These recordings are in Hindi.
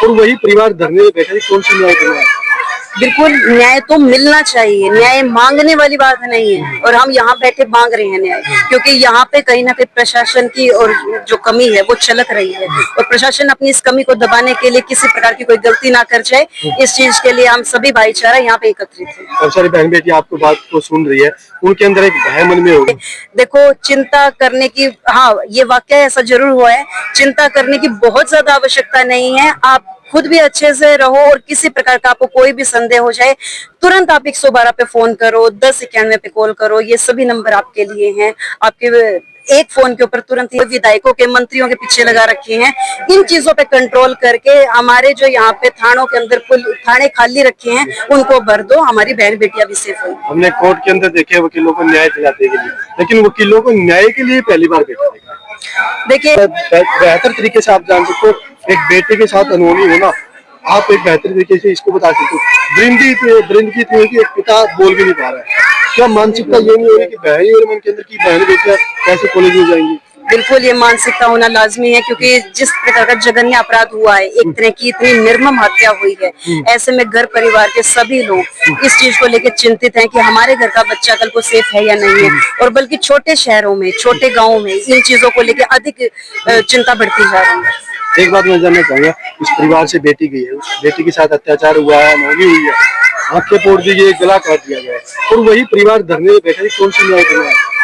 और वही परिवार धरने में बैठा है, कौन सी न्याय करना है? बिल्कुल न्याय तो मिलना चाहिए, न्याय मांगने वाली बात नहीं है। और हम यहाँ बैठे मांग रहे हैं न्याय, क्योंकि यहाँ पे कहीं ना कहीं प्रशासन की और जो कमी है वो छलक रही है, और प्रशासन अपनी इस कमी को दबाने के लिए किसी प्रकार की कोई गलती ना कर जाए, इस चीज के लिए हम सभी भाईचारा यहाँ पे एकत्रित हैं। बहुत सारी बहन बेटी आपको बात को सुन रही है, उनके अंदर एक भय मन में होगी। देखो चिंता करने की, हाँ ये वाकया ऐसा जरूर हुआ है, चिंता करने की बहुत ज्यादा आवश्यकता नहीं है। आप खुद भी अच्छे से रहो, और किसी प्रकार का आपको कोई भी संदेह हो जाए तुरंत आप 112 पे फोन करो, 1091 पे कॉल करो, ये सभी नंबर आपके लिए हैं। आपके एक फोन के ऊपर तुरंत ही विधायकों के, मंत्रियों के पीछे लगा रखे हैं। इन चीजों पे कंट्रोल करके हमारे जो यहाँ पे थानों के अंदर थाने खाली रखे हैं उनको भर दो, हमारी बहन बेटियां भी सेफ हो। हमने कोर्ट के अंदर देखे वकीलों को न्याय दिलाने के लिए, लेकिन वकीलों को न्याय के लिए पहली बार बैठा देखा। देखिए बेहतर तरीके से आप जान सकते हो, एक बेटे के साथ अनहोनी होना, आप एक बेहतर तरीके से इसको बता सकते हो। दरिंद की इतनी है कि एक पिता बोल भी नहीं पा रहा है। क्या मानसिकता ये नहीं होगी कि बहन और मन के अंदर की बहन बेटियां कैसे कॉलेज में जाएंगी? बिल्कुल ये मानसिकता होना लाजमी है, क्योंकि जिस प्रकार का जघन्य अपराध हुआ है, एक तरह की इतनी निर्मम हत्या हुई है, ऐसे में घर परिवार के सभी लोग इस चीज को लेकर चिंतित हैं कि हमारे घर का बच्चा कल को सेफ है या नहीं है। और बल्कि छोटे शहरों में, छोटे गाँव में इन चीजों को लेकर अधिक चिंता बढ़ती जा रही है। एक बात मैं जानना चाहूंगा, इस परिवार से बेटी गई है, उस बेटी के साथ अत्याचार हुआ है, अनहोनी हुई है, आंखें फोड़ दी गई, गला काट दिया गया है, और वही परिवार धरने में बैठा है, कौन सी न्याय करना है?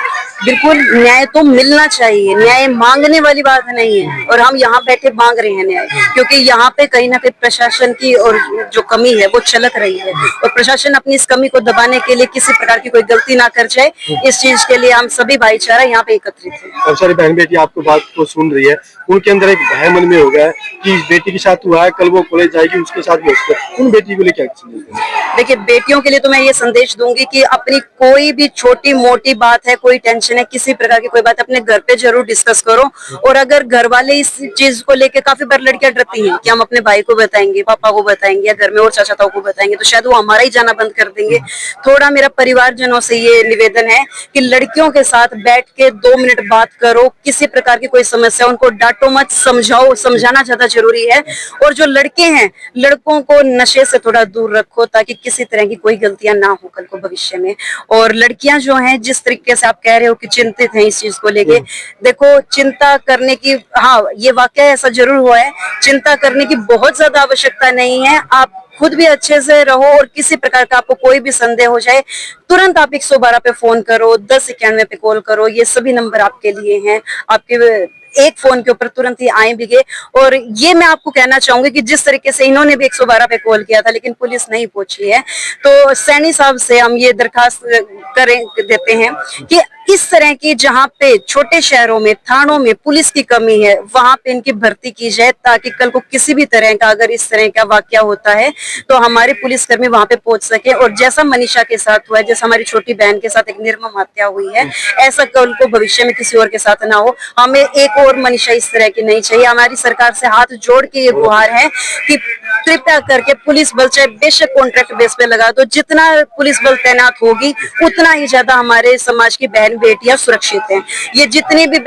बिल्कुल न्याय तो मिलना चाहिए, न्याय मांगने वाली बात नहीं है। और हम यहाँ बैठे मांग रहे हैं न्याय, क्योंकि यहाँ पे कहीं ना कहीं प्रशासन की और जो कमी है वो छलक रही है, और प्रशासन अपनी इस कमी को दबाने के लिए किसी प्रकार की कोई गलती ना कर जाए, इस चीज के लिए हम सभी भाईचारा यहाँ पे एकत्रित हैं। बहुत सारी बहन बेटी आपको बात को सुन रही है, उनके अंदर एक भय मन में हो गया है कि बेटी के साथ हुआ है, कल वो कॉलेज जाएगी, उसके साथ भी हो सकता है। उन बेटी को लेकर क्या? देखिए बेटियों के लिए तो मैं ये संदेश दूंगी कि अपनी कोई भी छोटी मोटी बात है, कोई टेंशन है, किसी प्रकार की कोई बात अपने घर पे जरूर डिस्कस करो। और अगर घर वाले इस चीज को लेके, काफी बार लड़कियां डरती हैं कि हम अपने भाई को बताएंगे, पापा को बताएंगे, या घर में और चाचा ताऊ को बताएंगे तो शायद वो हमारा ही जाना बंद कर देंगे। थोड़ा मेरा परिवारजनों से ये निवेदन है कि लड़कियों के साथ बैठ के 2 मिनट बात करो, किसी प्रकार की कोई समस्या उनको डांटो मत, समझाओ, समझाना ज्यादा जरूरी है। और जो लड़के हैं, लड़कों को नशे से थोड़ा दूर रखो, ताकि किसी तरह की कोई गलतियां ना हो कल को भविष्य में। और लड़कियां जो हैं, जिस तरीके से आप कह रहे हो कि चिंतित हैं इस चीज को लेके, देखो चिंता करने की, हाँ ये वाकया ऐसा जरूर हुआ है, चिंता करने की बहुत ज्यादा आवश्यकता नहीं है। आप खुद भी अच्छे से रहो, और किसी प्रकार का आपको कोई भी संदेह हो जाए तुरंत आप 112 पे फोन करो, 1091 पे कॉल करो, ये सभी नंबर आपके लिए हैं। आपके एक फोन के ऊपर तुरंत ही आए भी गए। और ये मैं आपको कहना चाहूंगी कि जिस तरीके से इन्होंने भी 112 पे कॉल किया था लेकिन पुलिस नहीं पहुंची है, तो सैनी साहब से हम ये दरखास्त देते हैं कि इस तरह की, जहाँ पे छोटे शहरों में, थानों में पुलिस की कमी है, वहां पे इनकी भर्ती की जाए, ताकि कल को किसी भी तरह का अगर इस तरह का वाकया होता है तो हमारे पुलिसकर्मी वहां पे पहुंच सके। और जैसा मनीषा के साथ हुआ है, जैसा हमारी छोटी बहन के साथ एक निर्मम हत्या हुई है, ऐसा कल को भविष्य में किसी और के साथ ना हो। हमें एक और मनीषा इस तरह की नहीं चाहिए। हमारी सरकार से हाथ जोड़ के ये गुहार है कि कृपया करके पुलिस बल, चाहे बेशक कॉन्ट्रैक्ट बेस पे लगा दो, जितना पुलिस बल तैनात होगी उतना ही ज्यादा हमारे समाज की बहन बेटियां सुरक्षित हैं। ये जितने भी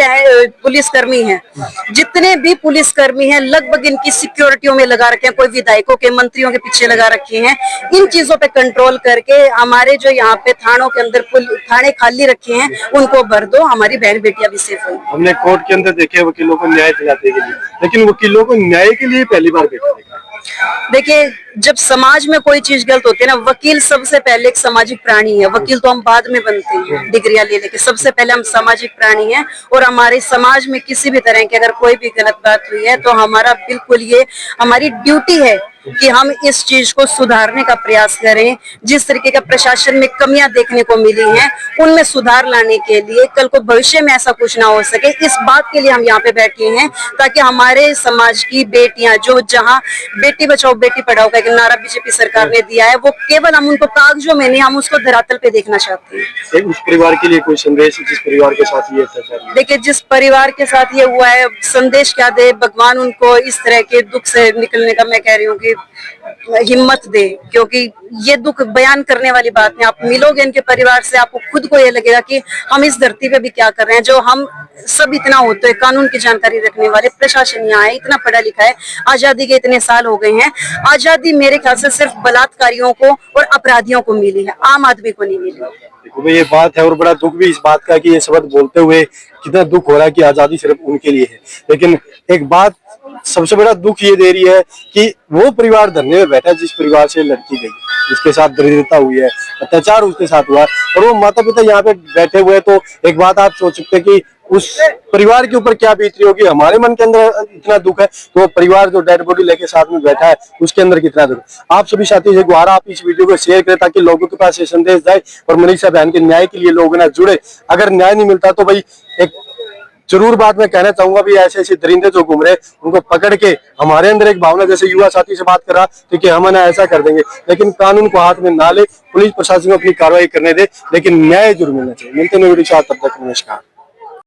पुलिसकर्मी हैं लगभग इनकी सिक्योरिटियों में लगा रखे हैं, कोई विधायकों के, मंत्रियों के पीछे लगा रखे हैं। इन चीजों पे कंट्रोल करके हमारे जो यहाँ पे थानों के अंदर थाने खाली रखे हैं उनको भर दो, हमारी बहन बेटियां भी सेफ हो। हमने कोर्ट के अंदर देखे वकीलों को न्याय दिलाने के लिए, लेकिन वकीलों को न्याय के लिए पहली बार बैठा देखा। देखिए जब समाज में कोई चीज गलत होती है ना, वकील सबसे पहले एक सामाजिक प्राणी है। वकील तो हम बाद में बनते हैं डिग्रियां ले लेके, सबसे पहले हम सामाजिक प्राणी हैं। और हमारे समाज में किसी भी तरह की अगर कोई भी गलत बात हुई है तो हमारा बिल्कुल ये हमारी ड्यूटी है कि हम इस चीज को सुधारने का प्रयास करें। जिस तरीके का प्रशासन में कमियां देखने को मिली हैं उनमें सुधार लाने के लिए, कल को भविष्य में ऐसा कुछ ना हो सके, इस बात के लिए हम यहाँ पे बैठे हैं, ताकि हमारे समाज की बेटियां, जो जहाँ बेटी बचाओ बेटी पढ़ाओ का एक नारा बीजेपी सरकार ने दिया है, वो केवल हम उनको कागजों में नहीं, हम उसको धरातल पे देखना चाहते हैं। उस परिवार के लिए कोई संदेश, जिस परिवार के साथ ये अत्याचार? देखिए जिस परिवार के साथ ये हुआ है, संदेश क्या दे भगवान उनको इस तरह के दुख से निकलने का, मैं कह रही हूँ कि हिम्मत दे, क्योंकि ये दुख बयान करने वाली बात नहीं। आप मिलोगे इनके परिवार से, आपको खुद को ये लगेगा कि हम इस धरती पे भी क्या कर रहे हैं, जो हम सब इतना होते हैं, कानून की जानकारी रखने वाले, प्रशासन यहाँ है, इतना पढ़ा लिखा है, आजादी के इतने साल हो गए हैं। आजादी मेरे ख्याल से सिर्फ बलात्कारियों को और अपराधियों को मिली है, आम आदमी को नहीं मिली। देखो भाई, ये बात है और बड़ा दुख भी इस बात का कि ये शब्द बोलते हुए कितना दुख हो रहा है कि आजादी सिर्फ उनके लिए है। लेकिन एक बात सबसे बड़ा दुख ये दे रही है कि वो परिवार धरने में बैठा है जिस परिवार से लड़की गई, जिसके साथ दरिद्रता हुई है, अत्याचार उसके साथ हुआ, और वो माता पिता यहाँ पे बैठे हुए। तो एक बात आप सोच सकते हैं कि उस परिवार के ऊपर क्या बीत रही होगी। हमारे मन के अंदर इतना दुख है, तो वो परिवार जो डेड बॉडी लेके साथ में बैठा है उसके अंदर कितना दुख। आप सभी साथी से गुहार, आप इस वीडियो को शेयर करें ताकि लोगों के पास ये संदेश जाए और मनीषा बहन के न्याय के लिए लोग ना जुड़े। अगर न्याय नहीं मिलता तो भाई एक जरूर बात मैं कहना चाहूंगा भी ऐसे ऐसे दरिंदे जो घूम रहे उनको पकड़ के, हमारे अंदर एक भावना जैसे युवा साथी से बात करा तो कि हम ना ऐसा कर देंगे, लेकिन कानून को हाथ में ना ले, पुलिस प्रशासन को अपनी कार्रवाई करने दे, लेकिन न्याय जरूर मिलना चाहिए। मिलते हैं वीडियो के साथ, तब तक नमस्कार।